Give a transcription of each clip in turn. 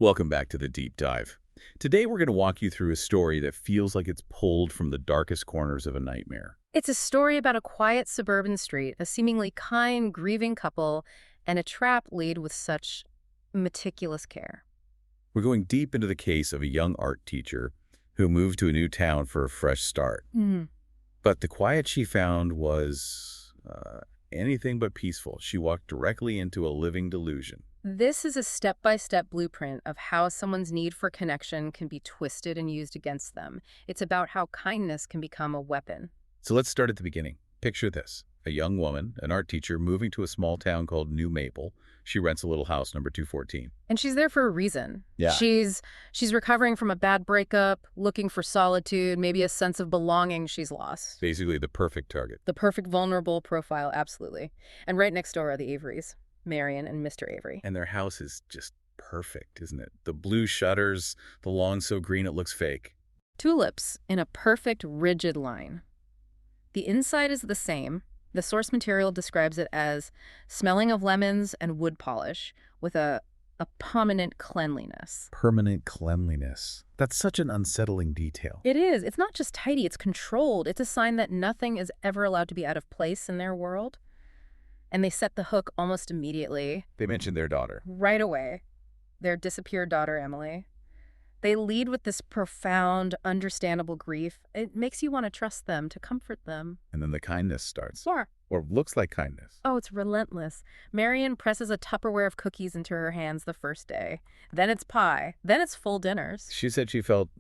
Welcome back to the Deep Dive. Today we're going to walk you through a story that feels like it's pulled from the darkest corners of a nightmare. It's a story about a quiet suburban street, a seemingly kind, grieving couple, and a trap laid with such meticulous care. We're going deep into the case of a young art teacher who moved to a new town for a fresh start. But the quiet she found was anything but peaceful. She walked directly into a living delusion. This is a step-by-step blueprint of how someone's need for connection can be twisted and used against them. It's about how kindness can become a weapon. So let's start at the beginning. Picture this. A young woman, an art teacher, moving to a small town called New Maple. She rents a little house, number 214. And she's there for a reason. Yeah. She's recovering from a bad breakup, looking for solitude, maybe a sense of belonging she's lost. Basically the perfect target. The perfect vulnerable profile, absolutely. And right next door are the Averies, Marion and Mr. Avery. And their house is just perfect, isn't it? The blue shutters, the lawn so green it looks fake. Tulips in a perfect, rigid line. The inside is the same. The source material describes it as smelling of lemons and wood polish with a permanent cleanliness. Permanent cleanliness. That's such an unsettling detail. It is. It's not just tidy, it's controlled. It's a sign that nothing is ever allowed to be out of place in their world. And they set the hook almost immediately. They mentioned their daughter. Right away. Their disappeared daughter, Emily. They lead with this profound, understandable grief. It makes you want to trust them, to comfort them. And then the kindness starts. Sure. Or looks like kindness. Oh, it's relentless. Marion presses a Tupperware of cookies into her hands the first day. Then it's pie. Then it's full dinners. She said she felt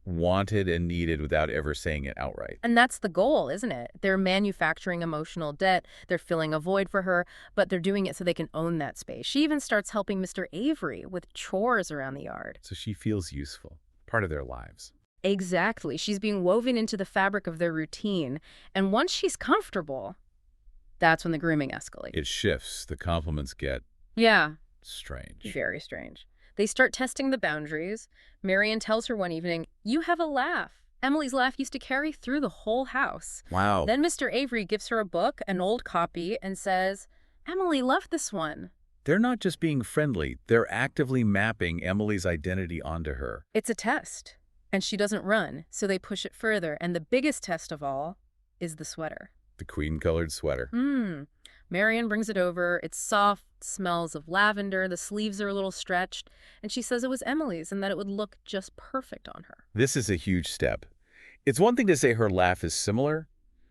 wanted and needed without ever saying it outright. And that's the goal, isn't it? They're manufacturing emotional debt. They're filling a void for her, but they're doing it so they can own that space. She even starts helping Mr. Avery with chores around the yard. So she feels useful, part of their lives. Exactly. She's being woven into the fabric of their routine. And once she's comfortable, that's when the grooming escalates. It shifts. The compliments get strange. Very strange. They start testing the boundaries. Marion tells her one evening, "You have a laugh." Emily's laugh used to carry through the whole house. Wow. Then Mr. Avery gives her a book, an old copy, and says, "Emily loved this one." They're not just being friendly. They're actively mapping Emily's identity onto her. It's a test. And she doesn't run, so they push it further. And the biggest test of all is the sweater. The queen-colored sweater. Marion brings it over. It's soft, smells of lavender. The sleeves are a little stretched. And she says it was Emily's and that it would look just perfect on her. This is a huge step. It's one thing to say her laugh is similar,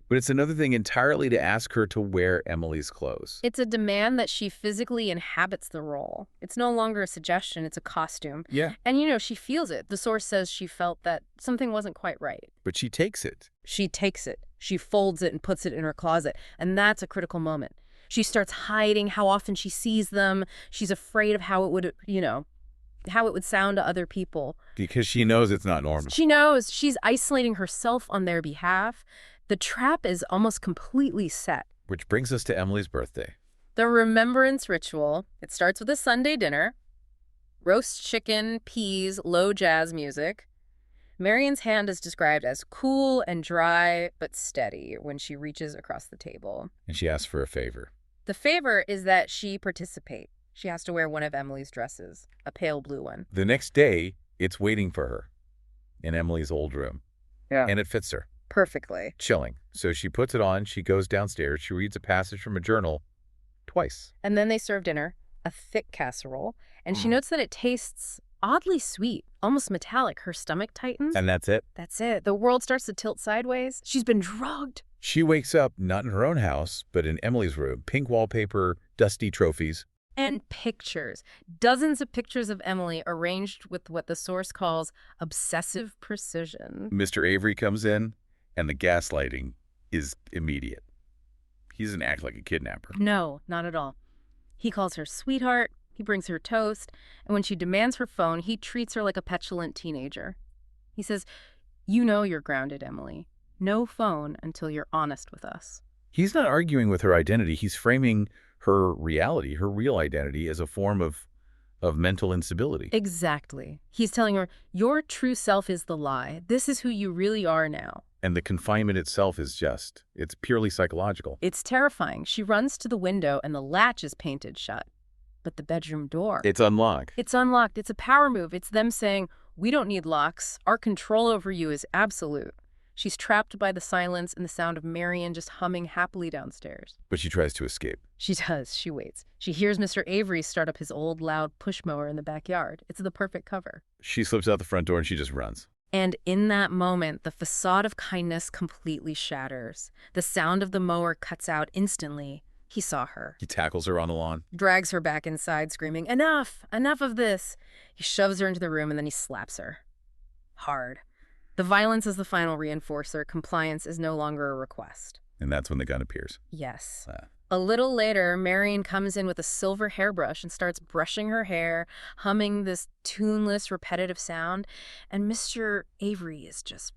but it's another thing entirely to ask her to wear Emily's clothes. It's a demand that she physically inhabits the role. It's no longer a suggestion, it's a costume. Yeah. And she feels it. The source says she felt that something wasn't quite right. But she takes it. She takes it. She folds it and puts it in her closet. And that's a critical moment. She starts hiding how often she sees them. She's afraid of how it would, how it would sound to other people. Because she knows it's not normal. She knows. She's isolating herself on their behalf. The trap is almost completely set. Which brings us to Emily's birthday. The remembrance ritual. It starts with a Sunday dinner. Roast chicken, peas, low jazz music. Marion's hand is described as cool and dry, but steady when she reaches across the table. And she asks for a favor. The favor is that she participate. She has to wear one of Emily's dresses, a pale blue one. The next day, it's waiting for her in Emily's old room. Yeah. And it fits her. Perfectly. Chilling. So she puts it on, she goes downstairs, she reads a passage from a journal twice. And then they serve dinner, a thick casserole, and she notes that it tastes oddly sweet, almost metallic. Her stomach tightens. And that's it. That's it. The world starts to tilt sideways. She's been drugged. She wakes up not in her own house, but in Emily's room. Pink wallpaper, dusty trophies. And pictures. Dozens of pictures of Emily arranged with what the source calls obsessive precision. Mr. Avery comes in, and the gaslighting is immediate. He doesn't act like a kidnapper. No, not at all. He calls her sweetheart. He brings her toast. And when she demands her phone, he treats her like a petulant teenager. He says, "You know you're grounded, Emily. No phone until you're honest with us." He's not arguing with her identity. He's framing her reality, her real identity, as a form of mental instability. Exactly. He's telling her, your true self is the lie. This is who you really are now. And the confinement itself is it's purely psychological. It's terrifying. She runs to the window and the latch is painted shut. But the bedroom door, It's unlocked. it's unlocked. It's a power move. It's them saying, we don't need locks. Our control over you is absolute. She's trapped by the silence and the sound of Marion just humming happily downstairs. But she tries to escape. She does. She waits. She hears Mr. Avery start up his old, loud push mower in the backyard. It's the perfect cover. She slips out the front door and she just runs. And in that moment, the facade of kindness completely shatters. The sound of the mower cuts out instantly. He saw her. He tackles her on the lawn. Drags her back inside, screaming, enough! Enough of this! He shoves her into the room and then he slaps her. Hard. The violence is the final reinforcer. Compliance is no longer a request. And that's when the gun appears. Yes. Ah. A little later, Marion comes in with a silver hairbrush and starts brushing her hair, humming this tuneless, repetitive sound. And Mr. Avery is just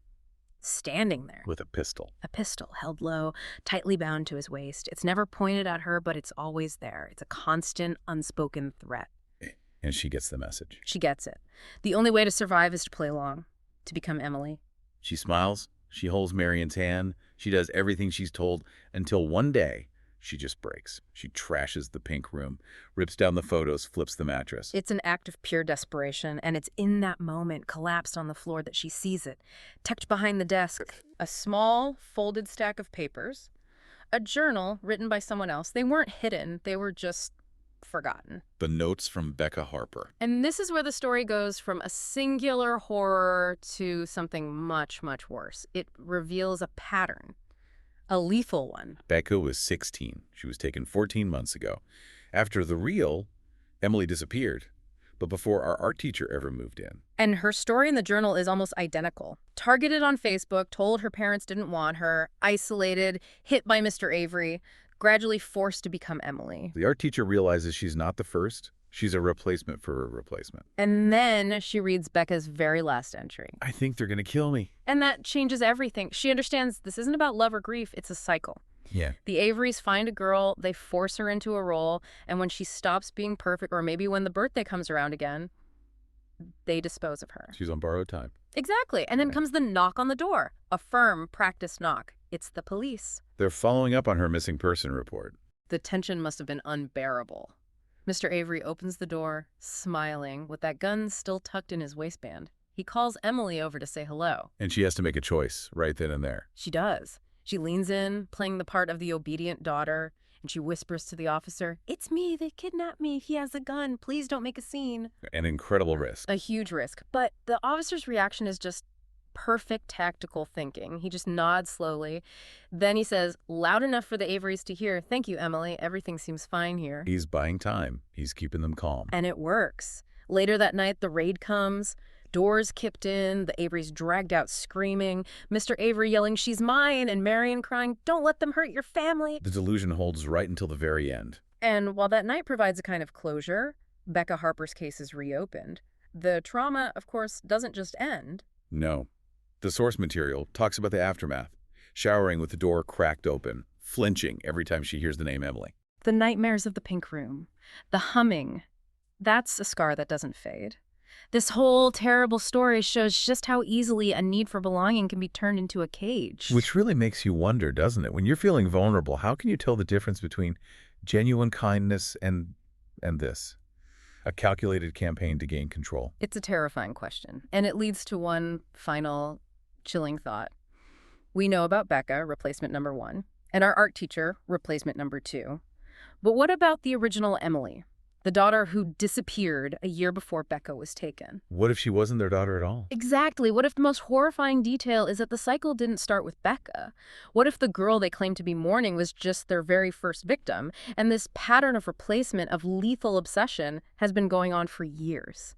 standing there. With a pistol. A pistol held low, tightly bound to his waist. It's never pointed at her, but it's always there. It's a constant, unspoken threat. And she gets the message. She gets it. The only way to survive is to play along, to become Emily. She smiles. She holds Marion's hand. She does everything she's told until one day she just breaks. She trashes the pink room, rips down the photos, flips the mattress. It's an act of pure desperation, and it's in that moment, collapsed on the floor, that she sees it. Tucked behind the desk, a small, folded stack of papers, a journal written by someone else. They weren't hidden. They were just forgotten. The notes from Becca Harper. And this is where the story goes from a singular horror to something much, much worse. It reveals a pattern. A lethal one. Becca was 16. She was taken 14 months ago. After the real, Emily disappeared, but before our art teacher ever moved in. And her story in the journal is almost identical. Targeted on Facebook, told her parents didn't want her, isolated, hit by Mr. Avery, gradually forced to become Emily. The art teacher realizes she's not the first. She's a replacement for a replacement. And then she reads Becca's very last entry. I think they're going to kill me. And that changes everything. She understands this isn't about love or grief, it's a cycle. Yeah. The Averys find a girl, they force her into a role, and when she stops being perfect, or maybe when the birthday comes around again, they dispose of her. She's on borrowed time. Exactly. And then comes the knock on the door. A firm, practiced knock. It's the police. They're following up on her missing person report. The tension must have been unbearable. Mr. Avery opens the door, smiling, with that gun still tucked in his waistband. He calls Emily over to say hello. And she has to make a choice right then and there. She does. She leans in, playing the part of the obedient daughter, and she whispers to the officer, "It's me, they kidnapped me, he has a gun, please don't make a scene." An incredible risk. A huge risk, but the officer's reaction is just perfect tactical thinking. He just nods slowly. Then he says, loud enough for the Averys to hear, "Thank you, Emily, everything seems fine here." He's buying time. He's keeping them calm. And it works. Later that night, the raid comes. Doors kicked in, the Averys dragged out screaming, Mr. Avery yelling, "She's mine," and Marion crying, "Don't let them hurt your family." The delusion holds right until the very end. And while that night provides a kind of closure, Becca Harper's case is reopened. The trauma, of course, doesn't just end. No. The source material talks about the aftermath. Showering with the door cracked open, flinching every time she hears the name Emily. The nightmares of the pink room, the humming, that's a scar that doesn't fade. This whole terrible story shows just how easily a need for belonging can be turned into a cage. Which really makes you wonder, doesn't it? When you're feeling vulnerable, how can you tell the difference between genuine kindness and this? A calculated campaign to gain control. It's a terrifying question, and it leads to one final chilling thought. We know about Becca, replacement number 1, and our art teacher, replacement number 2. But what about the original Emily, the daughter who disappeared a year before Becca was taken? What if she wasn't their daughter at all? Exactly. What if the most horrifying detail is that the cycle didn't start with Becca? What if the girl they claimed to be mourning was just their very first victim, and this pattern of replacement, of lethal obsession, has been going on for years?